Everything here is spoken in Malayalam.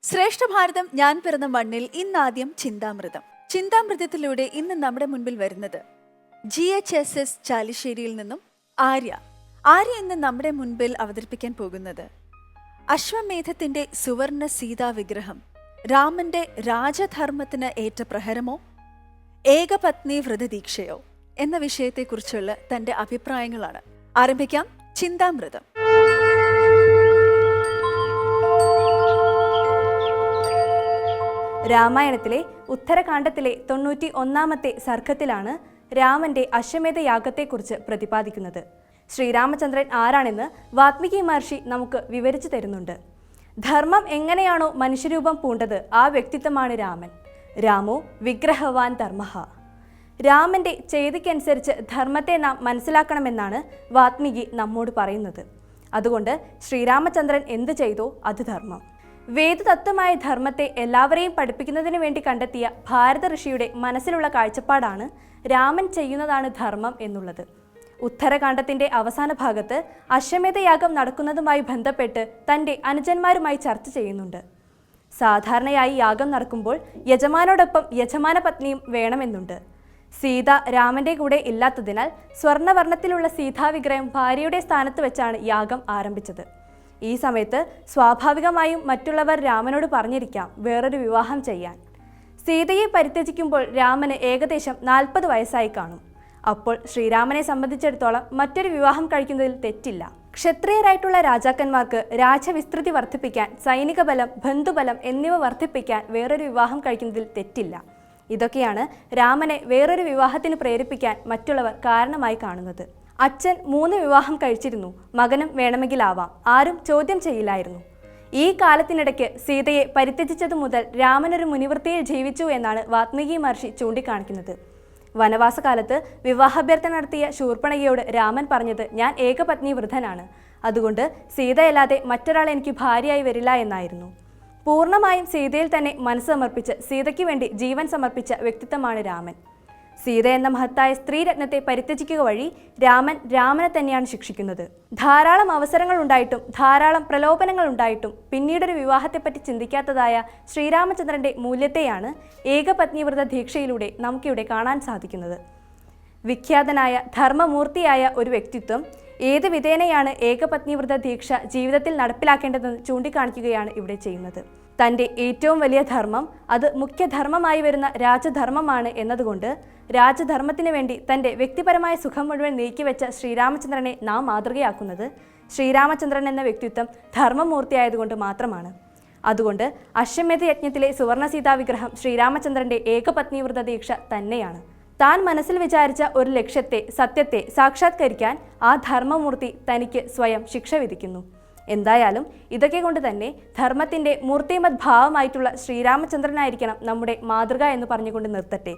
ശ്രേഷ്ഠ ഭാരതം ഞാൻ പിറന്ന മണ്ണിൽ ഇന്നാദ്യം ചിന്താമൃതം. ചിന്താമൃതത്തിലൂടെ ഇന്ന് നമ്മുടെ മുൻപിൽ വരുന്നത് GHSS ചാലിശ്ശേരിയിൽ നിന്നും ആര്യ. ഇന്ന് നമ്മുടെ മുൻപിൽ അവതരിപ്പിക്കാൻ പോകുന്നത് അശ്വമേധത്തിന്റെ സുവർണ സീതാ വിഗ്രഹം രാമന്റെ രാജധർമ്മത്തിന് ഏറ്റ പ്രഹരമോ ഏകപത്നി വ്രതദീക്ഷയോ എന്ന വിഷയത്തെക്കുറിച്ചുള്ള തന്റെ അഭിപ്രായങ്ങളാണ്. ആരംഭിക്കാം ചിന്താമൃതം. രാമായണത്തിലെ ഉത്തരകാണ്ഡത്തിലെ 91-ാമത്തെ സർഗത്തിലാണ് രാമന്റെ അശ്വമേധ യാഗത്തെക്കുറിച്ച് പ്രതിപാദിക്കുന്നത്. ശ്രീരാമചന്ദ്രൻ ആരാണെന്ന് വാത്മീകി മഹർഷി നമുക്ക് വിവരിച്ചു തരുന്നുണ്ട്. ധർമ്മം എങ്ങനെയാണോ മനുഷ്യരൂപം പൂണ്ടത് ആ വ്യക്തിത്വമാണ് രാമൻ. രാമോ വിഗ്രഹവാൻ ധർമ്മഃ. രാമന്റെ ചെയ്തിക്കനുസരിച്ച് ധർമ്മത്തെ നാം മനസ്സിലാക്കണമെന്നാണ് വാത്മീകി നമ്മോട് പറയുന്നത്. അതുകൊണ്ട് ശ്രീരാമചന്ദ്രൻ എന്ത് ചെയ്തോ അത് ധർമ്മം. വേദതത്വമായ ധർമ്മത്തെ എല്ലാവരെയും പഠിപ്പിക്കുന്നതിന് വേണ്ടി കണ്ടെത്തിയ ഭാരത ഋഷിയുടെ മനസ്സിലുള്ള കാഴ്ചപ്പാടാണ് രാമൻ ചെയ്യുന്നതാണ് ധർമ്മം എന്നുള്ളത്. ഉത്തരകാണ്ഡത്തിന്റെ അവസാന ഭാഗത്ത് അശ്വമേധയാഗം നടക്കുന്നതുമായി ബന്ധപ്പെട്ട് തൻ്റെ അനുജന്മാരുമായി ചർച്ച ചെയ്യുന്നുണ്ട്. സാധാരണയായി യാഗം നടക്കുമ്പോൾ യജമാനോടൊപ്പം യജമാന പത്നിയും വേണമെന്നുണ്ട്. സീത രാമന്റെ കൂടെ ഇല്ലാത്തതിനാൽ സ്വർണ്ണവർണ്ണത്തിലുള്ള സീതാവിഗ്രഹം ഭാര്യയുടെ സ്ഥാനത്ത് വെച്ചാണ് യാഗം ആരംഭിച്ചത്. ഈ സമയത്ത് സ്വാഭാവികമായും മറ്റുള്ളവർ രാമനോട് പറഞ്ഞിരിക്കാം വേറൊരു വിവാഹം ചെയ്യാൻ. സീതയെ പരിത്യജിക്കുമ്പോൾ രാമന് ഏകദേശം 40 വയസ്സായി കാണും. അപ്പോൾ ശ്രീരാമനെ സംബന്ധിച്ചിടത്തോളം മറ്റൊരു വിവാഹം കഴിക്കുന്നതിൽ തെറ്റില്ല. ക്ഷത്രിയരായിട്ടുള്ള രാജാക്കന്മാർക്ക് രാജ്യവിസ്തൃതി വർദ്ധിപ്പിക്കാൻ, സൈനിക ബലം, ബന്ധുബലം എന്നിവ വർദ്ധിപ്പിക്കാൻ വേറൊരു വിവാഹം കഴിക്കുന്നതിൽ തെറ്റില്ല. ഇതൊക്കെയാണ് രാമനെ വേറൊരു വിവാഹത്തിന് പ്രേരിപ്പിക്കാൻ മറ്റുള്ളവർ കാരണമായി കാണുന്നത്. അച്ഛൻ 3 വിവാഹം കഴിച്ചിരുന്നു, മകനും വേണമെങ്കിലാവാം, ആരും ചോദ്യം ചെയ്യില്ലായിരുന്നു. ഈ കാലത്തിനിടയ്ക്ക് സീതയെ പരിത്യജിച്ചതു മുതൽ രാമനൊരു മുനിവൃത്തിയിൽ ജീവിച്ചു എന്നാണ് വാത്മീകി മഹർഷി ചൂണ്ടിക്കാണിക്കുന്നത്. വനവാസകാലത്ത് വിവാഹാഭ്യർത്ഥന നടത്തിയ ശൂർപ്പണഖയോട് രാമൻ പറഞ്ഞത്, ഞാൻ ഏകപത്നി വൃദ്ധനാണ്, അതുകൊണ്ട് സീതയല്ലാതെ മറ്റൊരാൾ എനിക്ക് ഭാര്യയായി വരില്ല എന്നായിരുന്നു. പൂർണ്ണമായും സീതയിൽ തന്നെ മനസ്സ് സമർപ്പിച്ച് സീതയ്ക്ക് വേണ്ടി ജീവൻ സമർപ്പിച്ച വ്യക്തിത്വമാണ് രാമൻ. സീത എന്ന മഹത്തായ സ്ത്രീരത്നത്തെ പരിത്യജിക്കുക വഴി രാമനെ തന്നെയാണ് ശിക്ഷിക്കുന്നത്. ധാരാളം അവസരങ്ങൾ ഉണ്ടായിട്ടും ധാരാളം പ്രലോഭനങ്ങൾ ഉണ്ടായിട്ടും പിന്നീടൊരു വിവാഹത്തെപ്പറ്റി ചിന്തിക്കാത്തതായ ശ്രീരാമചന്ദ്രന്റെ മൂല്യത്തെയാണ് ഏകപത്നിവ്രത ദീക്ഷയിലൂടെ നമുക്കിവിടെ കാണാൻ സാധിക്കുന്നത്. വിഖ്യാതനായ ധർമ്മമൂർത്തിയായ ഒരു വ്യക്തിത്വം ഏത് വിധേനയാണ് ഏകപത്നിവ്രത ദീക്ഷ ജീവിതത്തിൽ നടപ്പിലാക്കേണ്ടതെന്ന് ചൂണ്ടിക്കാണിക്കുകയാണ് ഇവിടെ ചെയ്യുന്നത്. തൻ്റെ ഏറ്റവും വലിയ ധർമ്മം അത് മുഖ്യധർമ്മമായി വരുന്ന രാജധർമ്മമാണ് എന്നതുകൊണ്ട് രാജധർമ്മത്തിന് വേണ്ടി തൻ്റെ വ്യക്തിപരമായ സുഖം മുഴുവൻ നീക്കിവെച്ച ശ്രീരാമചന്ദ്രനെ നാം മാതൃകയാക്കുന്നത് ശ്രീരാമചന്ദ്രൻ എന്ന വ്യക്തിത്വം ധർമ്മമൂർത്തിയായതുകൊണ്ട് മാത്രമാണ്. അതുകൊണ്ട് അശ്വമേധ യജ്ഞത്തിലെ സുവർണ സീതാ വിഗ്രഹം ശ്രീരാമചന്ദ്രന്റെ ഏകപത്നിവ്രത ദീക്ഷ തന്നെയാണ്. താൻ മനസ്സിൽ വിചാരിച്ച ഒരു ലക്ഷ്യത്തെ, സത്യത്തെ സാക്ഷാത്കരിക്കാൻ ആ ധർമ്മമൂർത്തി തനിക്ക് സ്വയം ശിക്ഷ വിധിക്കുന്നു. എന്തായാലും ഇതൊക്കെ കൊണ്ട് തന്നെ ധർമ്മത്തിന്റെ മൂർത്തിമത് ഭാവമായിട്ടുള്ള ശ്രീരാമചന്ദ്രനായിരിക്കണം നമ്മുടെ മാതൃക എന്ന് പറഞ്ഞുകൊണ്ട് നിർത്തട്ടെ.